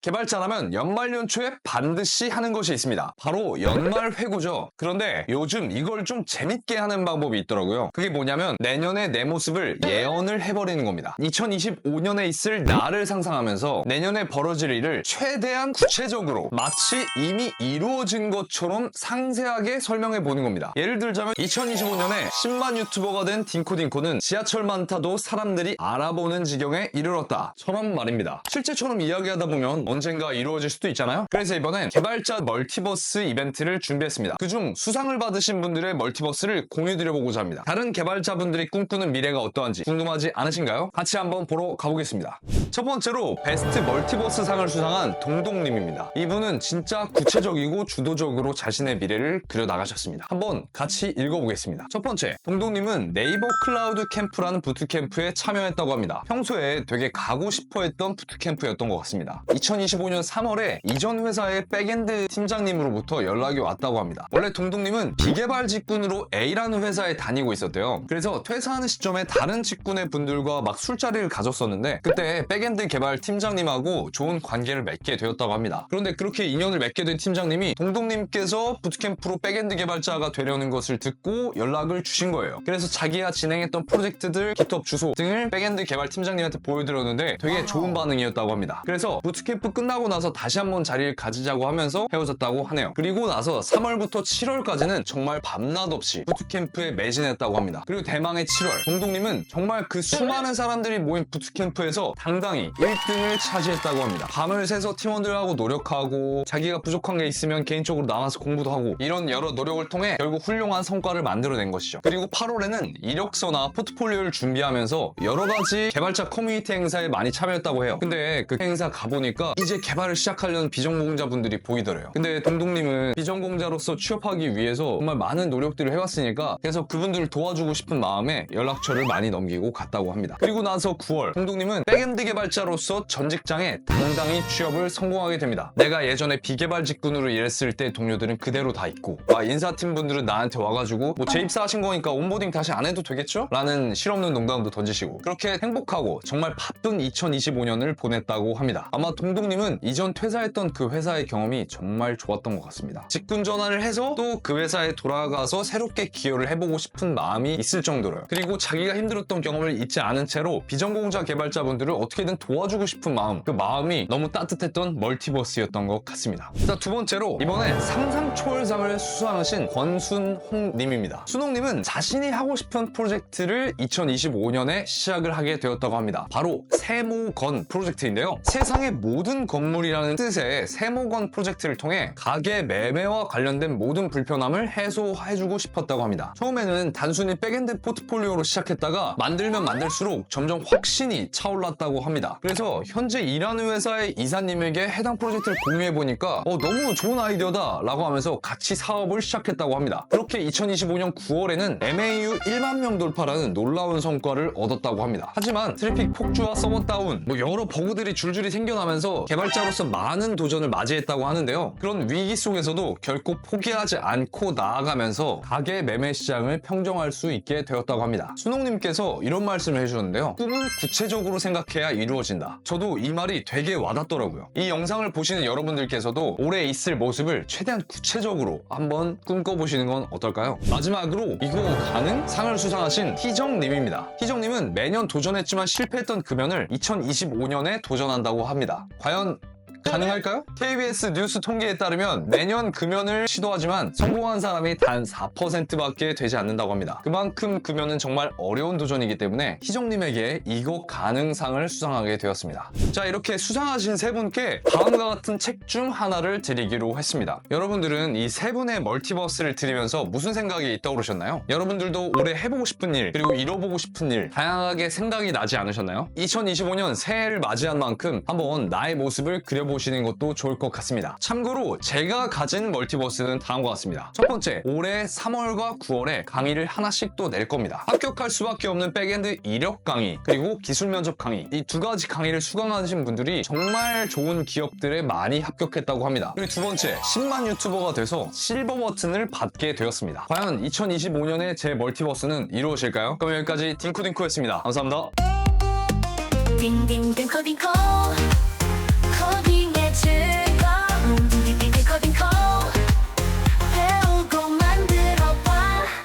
개발자라면 연말 연초에 반드시 하는 것이 있습니다. 바로 연말 회고죠. 그런데 요즘 이걸 좀 재밌게 하는 방법이 있더라고요. 그게 뭐냐면 내년에 내 모습을 예언을 해버리는 겁니다. 2025년에 있을 나를 상상하면서 내년에 벌어질 일을 최대한 구체적으로 마치 이미 이루어진 것처럼 상세하게 설명해 보는 겁니다. 예를 들자면 2025년에 10만 유튜버가 된 딩코딩코는 지하철만 타도 사람들이 알아보는 지경에 이르렀다 처럼 말입니다. 실제처럼 이야기하다 보면 언젠가 이루어질 수도 있잖아요. 그래서 이번엔 개발자 멀티버스 이벤트를 준비했습니다. 그중 수상을 받으신 분들의 멀티버스를 공유드려보고자 합니다. 다른 개발자분들이 꿈꾸는 미래가 어떠한지 궁금하지 않으신가요? 같이 한번 보러 가보겠습니다. 첫 번째로 베스트 멀티버스 상을 수상한 동동님입니다. 이분은 진짜 구체적이고 주도적으로 자신의 미래를 그려나가셨습니다. 한번 같이 읽어보겠습니다. 첫 번째, 동동님은 네이버 클라우드 캠프라는 부트캠프에 참여했다고 합니다. 평소에 되게 가고 싶어 했던 부트캠프였던 것 같습니다. 2025년 3월에 이전 회사의 백엔드 팀장님으로부터 연락이 왔다고 합니다. 원래 동동님은 비개발 직군으로 A라는 회사에 다니고 있었대요. 그래서 퇴사하는 시점에 다른 직군의 분들과 막 술자리를 가졌었는데 그때 백엔드 개발 팀장님하고 좋은 관계를 맺게 되었다고 합니다. 그런데 그렇게 인연을 맺게 된 팀장님이 동동님께서 부트캠프로 백엔드 개발자가 되려는 것을 듣고 연락을 주신 거예요. 그래서 자기가 진행했던 프로젝트들, 깃허브 주소 등을 백엔드 개발 팀장님한테 보여드렸는데 되게 좋은 반응이었다고 합니다. 그래서 부트캠프 끝나고 나서 다시 한번 자리를 가지자고 하면서 헤어졌다고 하네요. 그리고 나서 3월부터 7월까지는 정말 밤낮 없이 부트캠프에 매진했다고 합니다. 그리고 대망의 7월, 동동님은 정말 그 수많은 사람들이 모인 부트캠프에서 당당히 1등을 차지했다고 합니다. 밤을 새서 팀원들하고 노력하고 자기가 부족한 게 있으면 개인적으로 남아서 공부도 하고 이런 여러 노력을 통해 결국 훌륭한 성과를 만들어낸 것이죠. 그리고 8월에는 이력서나 포트폴리오를 준비하면서 여러 가지 개발자 커뮤니티 행사에 많이 참여했다고 해요. 근데 그 행사 가보니까 이제 개발을 시작하려는 비전공자분들이 보이더래요. 근데 동동님은 비전공자로서 취업하기 위해서 정말 많은 노력들을 해왔으니까 그래서 그분들을 도와주고 싶은 마음에 연락처를 많이 넘기고 갔다고 합니다. 그리고 나서 9월, 동동님은 백엔드 개발자로서 전 직장에 당당히 취업을 성공하게 됩니다. 내가 예전에 비개발 직군으로 일했을 때 동료들은 그대로 다 있고 인사팀 분들은 나한테 와가지고 뭐 재입사하신 거니까 온보딩 다시 안 해도 되겠죠? 라는 실없는 농담도 던지시고 그렇게 행복하고 정말 바쁜 2025년을 보냈다고 합니다. 아마 동동님은 이전 퇴사했던 그 회사의 경험이 정말 좋았던 것 같습니다. 직군 전환을 해서 또 그 회사에 돌아가서 새롭게 기여를 해보고 싶은 마음이 있을 정도로요. 그리고 자기가 힘들었던 경험을 잊지 않은 채로 비전공자 개발자분들을 어떻게든 도와주고 싶은 마음, 그 마음이 너무 따뜻했던 멀티버스였던 것 같습니다. 자, 두 번째로 이번에 상상초월상을 수상하신 권순홍님입니다. 순홍님은 자신이 하고 싶은 프로젝트를 2025년에 시작을 하게 되었다고 합니다. 바로 세모건 프로젝트인데요. 세상의 모든 건물이라는 뜻의 세모건 프로젝트를 통해 가게 매매와 관련된 모든 불편함을 해소해주고 싶었다고 합니다. 처음에는 단순히 백엔드 포트폴리오로 시작했다가 만들면 만들수록 점점 확신이 차올랐다고 합니다. 그래서 현재 일하는 회사의 이사님에게 해당 프로젝트를 공유해보니까 너무 좋은 아이디어다 라고 하면서 같이 사업을 시작했다고 합니다. 그렇게 2025년 9월에는 MAU 1만 명 돌파라는 놀라운 성과를 얻었다고 합니다. 하지만 트래픽 폭주와 서버 다운, 여러 버그들이 줄줄이 생겨나면서 개발자로서 많은 도전을 맞이했다고 하는데요. 그런 위기 속에서도 결코 포기하지 않고 나아가면서 가게 매매 시장을 평정할 수 있게 되었다고 합니다. 순홍님께서 이런 말씀을 해주셨는데요. 꿈은 구체적으로 생각해야 이루어진다. 저도 이 말이 되게 와닿더라고요. 이 영상을 보시는 여러분들께서도 올해 있을 모습을 최대한 구체적으로 한번 꿈꿔보시는 건 어떨까요? 마지막으로 이거 가능? 상을 수상하신 희정님입니다. 희정님은 매년 도전했지만 실패했던 금연을 2025년에 도전한다고 합니다. 과연 가능할까요? KBS 뉴스 통계에 따르면 매년 금연을 시도하지만 성공한 사람이 단 4%밖에 되지 않는다고 합니다. 그만큼 금연은 정말 어려운 도전이기 때문에 희정님에게 이거 가능상을 수상하게 되었습니다. 자, 이렇게 수상하신 세 분께 다음과 같은 책 중 하나를 드리기로 했습니다. 여러분들은 이 세 분의 멀티버스를 들으면서 무슨 생각이 떠오르셨나요? 여러분들도 올해 해보고 싶은 일, 그리고 이뤄보고 싶은 일 다양하게 생각이 나지 않으셨나요? 2025년 새해를 맞이한 만큼 한번 나의 모습을 그려보시는 것도 좋을 것 같습니다. 참고로 제가 가진 멀티버스는 다음과 같습니다. 첫 번째, 올해 3월과 9월에 강의를 하나씩 또 낼 겁니다. 합격할 수밖에 없는 백엔드 이력 강의, 그리고 기술 면접 강의, 이 두 가지 강의를 수강하신 분들이 정말 좋은 기업들에 많이 합격했다고 합니다. 그리고 두 번째, 10만 유튜버가 돼서 실버 버튼을 받게 되었습니다. 과연 2025년에 제 멀티버스는 이루어질까요? 그럼 여기까지 딩코딩코였습니다. 감사합니다. 딩딩 딩코딩코